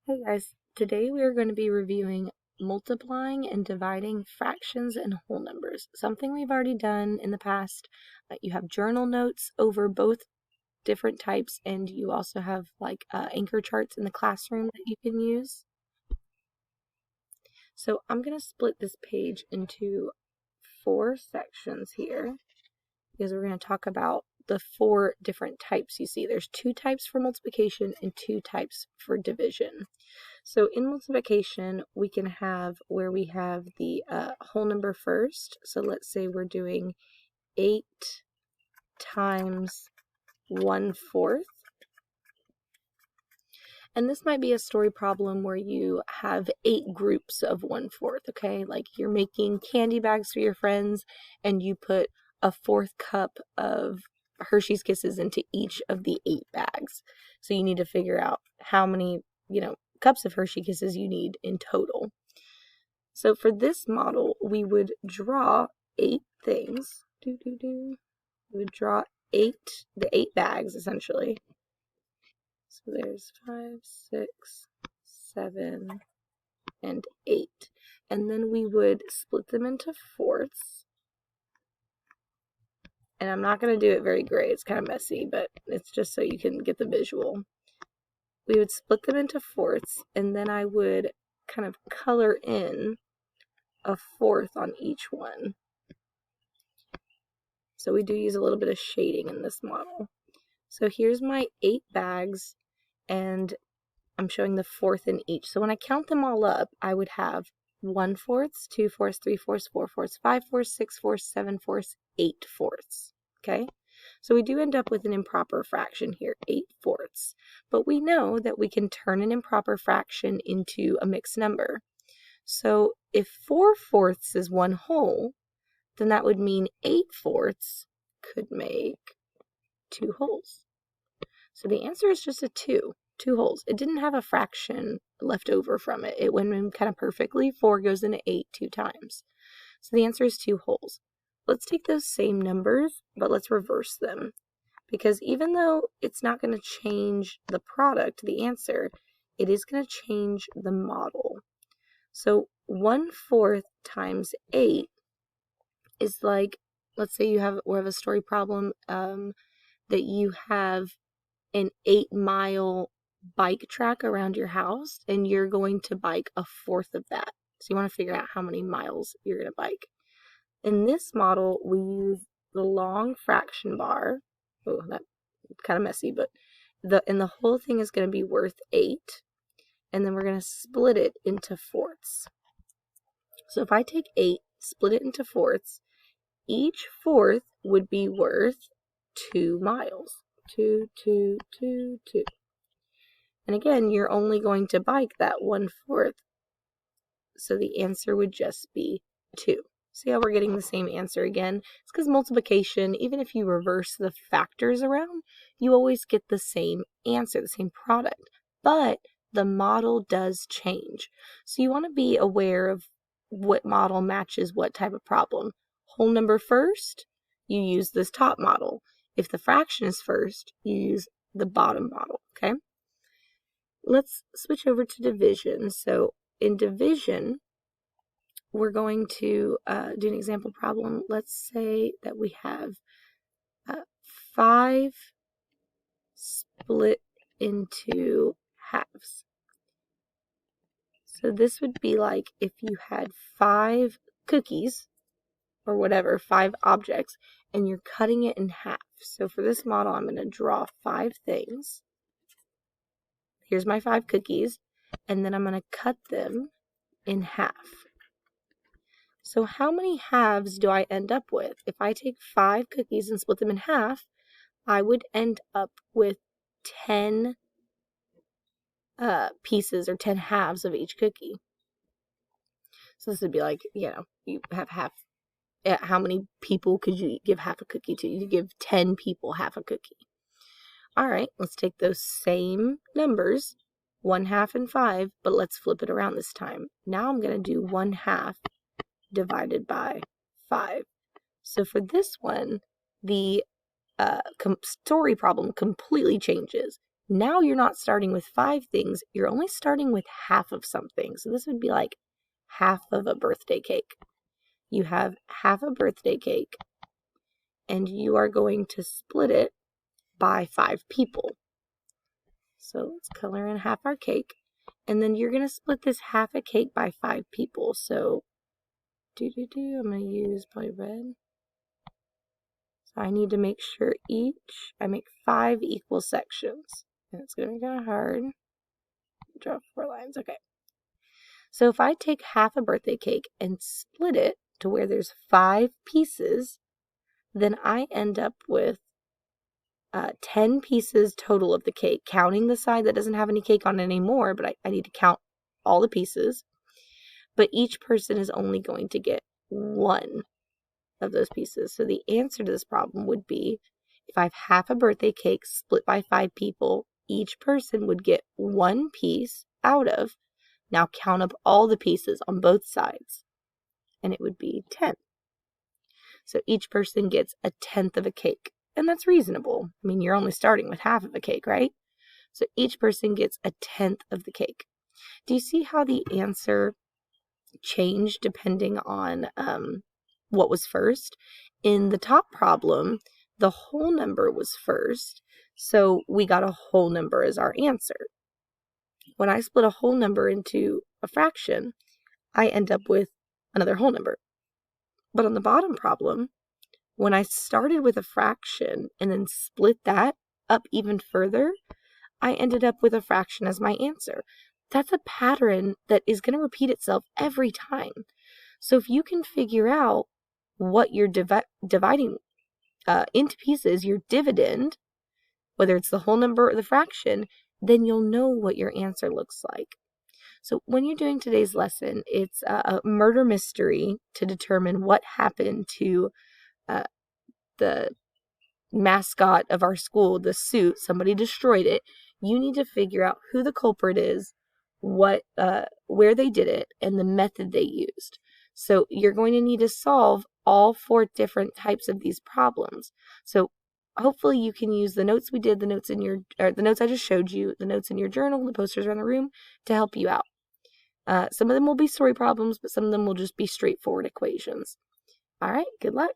Hey guys, today we are going to be reviewing multiplying and dividing fractions and whole numbers, something we've already done in the past. You have journal notes over both different types, and you also have anchor charts in the classroom that you can use. So I'm going to split this page into 4 sections here because we're going to talk about the 4 different types you see. There's 2 types for multiplication and 2 types for division. So in multiplication, we can have where we have the whole number first. So let's say we're doing 8 times 1/4. And this might be a story problem where you have 8 groups of 1/4, okay? Like you're making candy bags for your friends and you put a 4th cup of Hershey's Kisses into each of the 8 bags. So you need to figure out how many, cups of Hershey Kisses you need in total. So for this model, we would draw 8 things. We would draw the 8 bags essentially. So there's 5, 6, 7, and 8. And then we would split them into fourths. And I'm not going to do it very great. It's kind of messy, but it's just so you can get the visual. We would split them into fourths, and then I would kind of color in a 4th on each one. So we do use a little bit of shading in this model. So here's my 8 bags, and I'm showing the 4th in each. So when I count them all up, I would have 1/4, 2/4, 3/4, 4/4, 5/4, 6/4, 7/4, 8/4. Okay? So we do end up with an improper fraction here, 8/4. But we know that we can turn an improper fraction into a mixed number. So if 4/4 is 1 whole, then that would mean 8/4 could make 2 wholes. So the answer is just a 2 wholes. It didn't have a fraction left over from it. It went in kind of perfectly. 4 goes into 8 2 times. So the answer is 2 wholes. Let's take those same numbers, but let's reverse them. Because even though it's not going to change the product, the answer, it is going to change the model. So 1/4 times 8 is like, let's say we have a story problem that you have an 8-mile bike track around your house and you're going to bike a 1/4 of that. So you want to figure out how many miles you're going to bike. In this model, we use the long fraction bar. Oh, that's kind of messy, but the whole thing is going to be worth 8. And then we're going to split it into fourths. So if I take 8, split it into fourths, each 4th would be worth 2 miles. 2, 2, 2, 2. And again, you're only going to bike that 1/4. So the answer would just be 2. See how we're getting the same answer again? It's because multiplication, even if you reverse the factors around, you always get the same answer, the same product. But the model does change. So you want to be aware of what model matches what type of problem. Whole number first, you use this top model. If the fraction is first, you use the bottom model, okay? Let's switch over to division. So in division, we're going to do an example problem. Let's say that we have 5 split into halves. So this would be like if you had 5 cookies, or whatever, 5 objects, and you're cutting it in half. So for this model, I'm going to draw 5 things. Here's my 5 cookies, and then I'm going to cut them in half. So how many halves do I end up with? If I take 5 cookies and split them in half, I would end up with 10 pieces or 10 halves of each cookie. So this would be like, you have half. How many people could you give half a cookie to? You give 10 people half a cookie. All right, let's take those same numbers, 1/2 and 5, but let's flip it around this time. Now I'm going to do 1/2 divided by 5. So for this one, the story problem completely changes. Now you're not starting with 5 things, you're only starting with half of something. So this would be like half of a birthday cake. You have half a birthday cake, and you are going to split it by 5 people. So let's color in half our cake, and then you're going to split this half a cake by 5 people. So I'm going to use probably red. So I need to make sure I make 5 equal sections. And it's going to be kind of hard. Draw 4 lines. Okay. So if I take half a birthday cake and split it to where there's 5 pieces, then I end up with 10 pieces total of the cake, counting the side that doesn't have any cake on it anymore, but I need to count all the pieces. But each person is only going to get 1 of those pieces. So the answer to this problem would be, if I have half a birthday cake split by 5 people, each person would get 1 piece out of, now count up all the pieces on both sides, and it would be 10. So each person gets 1/10 of a cake, and that's reasonable. I mean, you're only starting with half of a cake, right? So each person gets 1/10 of the cake. Do you see how the answer changed depending on what was first? In the top problem, the whole number was first, so we got a whole number as our answer. When I split a whole number into a fraction, I end up with another whole number. But on the bottom problem, when I started with a fraction and then split that up even further, I ended up with a fraction as my answer. That's a pattern that is going to repeat itself every time. So if you can figure out what you're dividing into pieces, your dividend, whether it's the whole number or the fraction, then you'll know what your answer looks like. So when you're doing today's lesson, it's a murder mystery to determine what happened to the mascot of our school, the suit. Somebody destroyed it. You need to figure out who the culprit is, where they did it, and the method they used. So you're going to need to solve all 4 different types of these problems. So hopefully you can use the notes we did, the notes I just showed you, the notes in your journal, the posters around the room to help you out. Some of them will be story problems, but some of them will just be straightforward equations. All right, good luck.